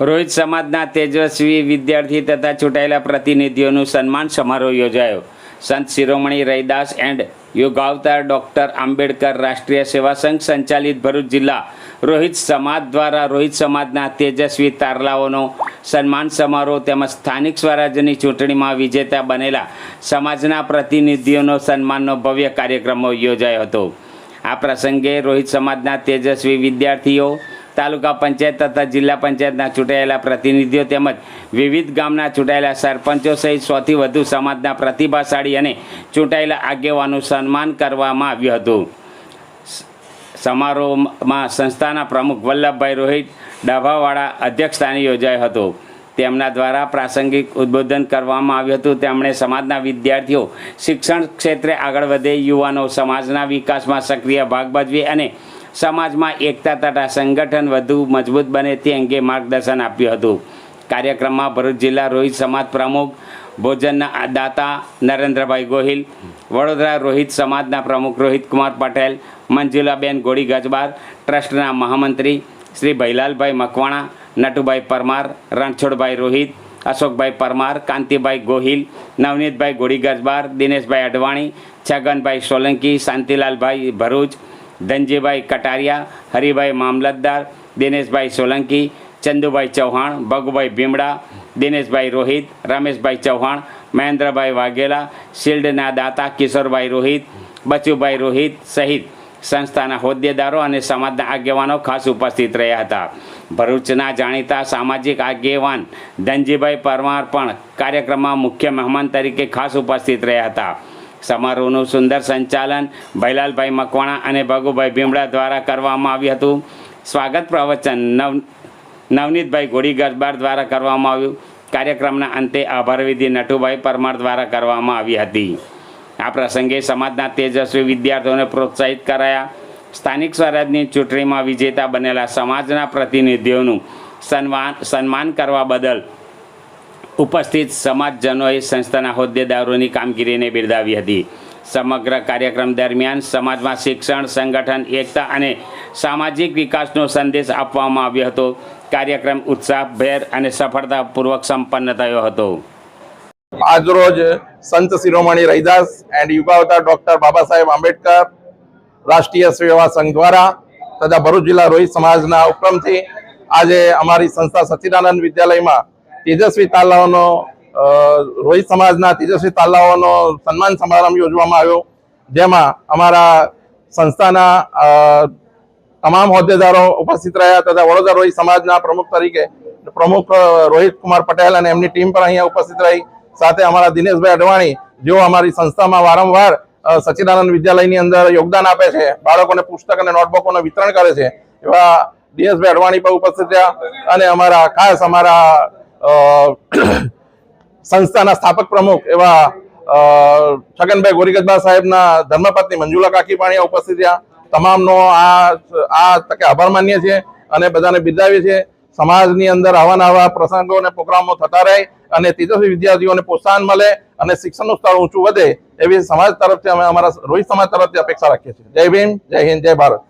રોહિત સમાજના તેજસ્વી વિદ્યાર્થી તથા ચૂંટાયેલા પ્રતિનિધિઓનું સન્માન સમારોહ યોજાયો. સંત શિરોમણી રૈદાસ એન્ડ યુગાવતાર ડૉક્ટર આંબેડકર રાષ્ટ્રીય સેવા સંઘ સંચાલિત ભરૂચ જિલ્લા રોહિત સમાજ દ્વારા રોહિત સમાજના તેજસ્વી તારલાઓનો સન્માન સમારોહ તેમજ સ્થાનિક સ્વરાજ્યની ચૂંટણીમાં વિજેતા બનેલા સમાજના પ્રતિનિધિઓનો સન્માનનો ભવ્ય કાર્યક્રમ યોજાયો હતો. આ પ્રસંગે રોહિત સમાજના તેજસ્વી વિદ્યાર્થીઓ, તાલુકા પંચાયત તથા જિલ્લા પંચાયતના ચૂંટાયેલા પ્રતિનિધિઓ તેમજ વિવિધ ગામના ચૂંટાયેલા સરપંચો સહિત 100થી વધુ સમાજના પ્રતિભાશાળી અને ચૂંટાયેલા આગેવાનોનું સન્માન કરવામાં આવ્યું હતું. સમારોહમાં સંસ્થાના પ્રમુખ વલ્લભભાઈ રોહિત ડાભાવાળા અધ્યક્ષસ્થાને યોજાયો હતો. તેમના દ્વારા પ્રાસંગિક ઉદ્બોધન કરવામાં આવ્યું હતું. તેમણે સમાજના વિદ્યાર્થીઓ શિક્ષણ ક્ષેત્રે આગળ વધે, યુવાનો સમાજના વિકાસમાં સક્રિય ભાગ ભજવે અને સમાજમાં એકતા તથા સંગઠન વધુ મજબૂત બને તે અંગે માર્ગદર્શન આપ્યું હતું. કાર્યક્રમમાં ભરૂચ જિલ્લા રોહિત સમાજ પ્રમુખ, ભોજનના દાતા નરેન્દ્રભાઈ ગોહિલ, વડોદરા રોહિત સમાજના પ્રમુખ રોહિતકુમાર પટેલ, મંજુલાબેન ગોળી ગજબાર, ટ્રસ્ટના મહામંત્રી શ્રી ભૈલાલભાઈ મકવાણા, નટુભાઈ પરમાર, રણછોડભાઈ રોહિત, અશોકભાઈ પરમાર, કાંતિભાઈ ગોહિલ, નવનીતભાઈ ગોળી ગજબાર, દિનેશભાઈ અડવાણી, છગનભાઈ સોલંકી, શાંતિલાલભાઈ ભરૂચ, ધનજીભાઈ કટારિયા, હરિભાઈ મામલતદાર, દિનેશભાઈ સોલંકી, ચંદુભાઈ ચૌહાણ, ભગુભાઈ ભીમડા, દિનેશભાઈ રોહિત, રમેશભાઈ ચૌહાણ, મહેન્દ્રભાઈ વાઘેલા, શિલ્ડના દાતા કિશોરભાઈ રોહિત, બચુભાઈ રોહિત સહિત સંસ્થાના હોદ્દેદારો અને સમાજના આગેવાનો ખાસ ઉપસ્થિત રહ્યા હતા. ભરૂચના જાણીતા સામાજિક આગેવાન ધનજીભાઈ પરમાર પણ કાર્યક્રમમાં મુખ્ય મહેમાન તરીકે ખાસ ઉપસ્થિત રહ્યા હતા. સમારોહનું સુંદર સંચાલન ભૈલાલભાઈ મકવાણા અને ભગુભાઈ ભીમડા દ્વારા કરવામાં આવ્યું હતું. સ્વાગત પ્રવચન નવનીતભાઈ ગોળી ગજબાર દ્વારા કરવામાં આવ્યું. કાર્યક્રમના અંતે આભાર વિધિ નટુભાઈ પરમાર દ્વારા કરવામાં આવી હતી. આ પ્રસંગે સમાજના તેજસ્વી વિદ્યાર્થીઓને પ્રોત્સાહિત કરાયા. સ્થાનિક સ્વરાજની ચૂંટણીમાં વિજેતા બનેલા સમાજના પ્રતિનિધિઓનું સન્માન કરવા બદલ ઉપસ્થિત સમાજજનોએ સંસ્થાના હોદ્દેદારોની કામગીરીને બિરદાવી હતી. સમગ્ર કાર્યક્રમ દરમિયાન સમાજમાં શિક્ષણ, સંગઠન, એકતા અને સામાજિક વિકાસનો સંદેશ આપવામાં આવ્યો હતો. કાર્યક્રમ ઉત્સાહભેર અને સફળતાપૂર્વક સંપન્ન થયો હતો. આજરોજ સંત શિરોમણી રૈદાસ એન્ડ યુગાવતાર ડૉક્ટર બાબા સાહેબ આંબેડકર રાષ્ટ્રીય સેવા સંઘ દ્વારા તથા ભરૂચ જિલ્લા રોહિત સમાજના ઉપક્રમથી આજે અમારી સંસ્થા સચ્ચિદાનંદ વિદ્યાલયમાં તેજસ્વી તાલાઓનો રોહિત સમાજના તેજસ્વી તાલાઓનો સન્માન સમારંભ યોજવામાં આવ્યો, જેમાં અમારા સંસ્થાના તમામ હોદ્દેદારો ઉપસ્થિત રહ્યા તથા વડોદરા રોહિત સમાજના પ્રમુખ તરીકે પ્રમુખ રોહિતકુમાર પટેલ અને એમની ટીમ પણ અહીંયા ઉપસ્થિત રહી. સાથે અમારા દિનેશભાઈ અડવાણી, જેઓ અમારી સંસ્થામાં વારંવાર સચ્ચિદાનંદ વિદ્યાલયની અંદર યોગદાન આપે છે, બાળકોને પુસ્તક અને નોટબુકોનું વિતરણ કરે છે, એવા દિનેશભાઈ અડવાણી પણ ઉપસ્થિત રહ્યા. અને અમારા ખાસ અમારા સંસ્થાના સ્થાપક પ્રમુખ એવા છગનભાઈ ગોરીગજબા સાહેબના ધર્મપત્ની મંજુલા કાકી પણ અહીંયા ઉપસ્થિત રહ્યા. તમામનો આ તકે આભાર માનીએ છીએ અને બધાને બિરદાવીએ છીએ. સમાજની અંદર આવા પ્રસંગો અને પ્રોગ્રામો થતા રહે અને તેજસ્વી વિદ્યાર્થીઓને પ્રોત્સાહન મળે અને શિક્ષણનું સ્તર ઊંચું વધે એવી સમાજ તરફથી અમે અમારા રોહિત સમાજ તરફથી અપેક્ષા રાખીએ છીએ. જય ભીમ, જય હિન્દ, જય ભારત.